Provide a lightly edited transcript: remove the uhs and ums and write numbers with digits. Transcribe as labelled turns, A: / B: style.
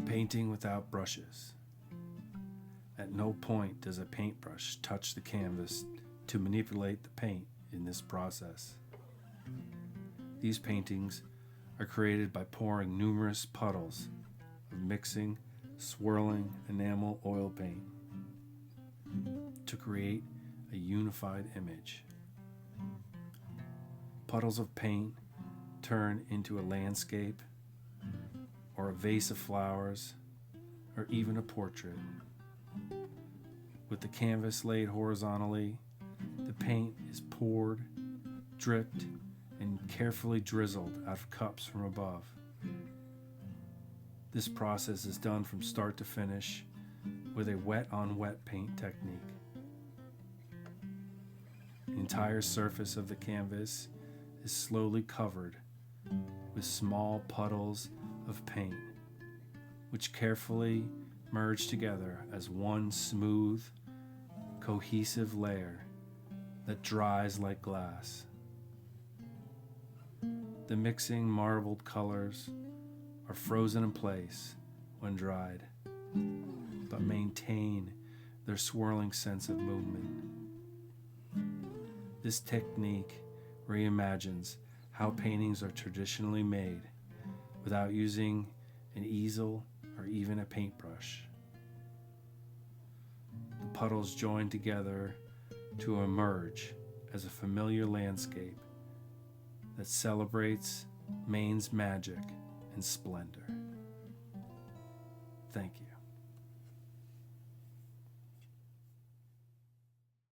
A: Painting without brushes. At no point does a paintbrush touch the canvas to manipulate the paint in this process. These paintings are created by pouring numerous puddles of mixing, swirling enamel oil paint to create a unified image. Puddles of paint turn into a landscape or a vase of flowers or even a portrait. With the canvas laid horizontally, the paint is poured, dripped, and carefully drizzled out of cups from above. This process is done from start to finish with a wet-on-wet paint technique. The entire surface of the canvas is slowly covered with small puddles of paint, which carefully merge together as one smooth, cohesive layer that dries like glass. The mixing marbled colors are frozen in place when dried, but maintain their swirling sense of movement. This technique reimagines how paintings are traditionally made without using an easel or even a paintbrush. The puddles join together to emerge as a familiar landscape that celebrates Maine's magic and splendor. Thank you.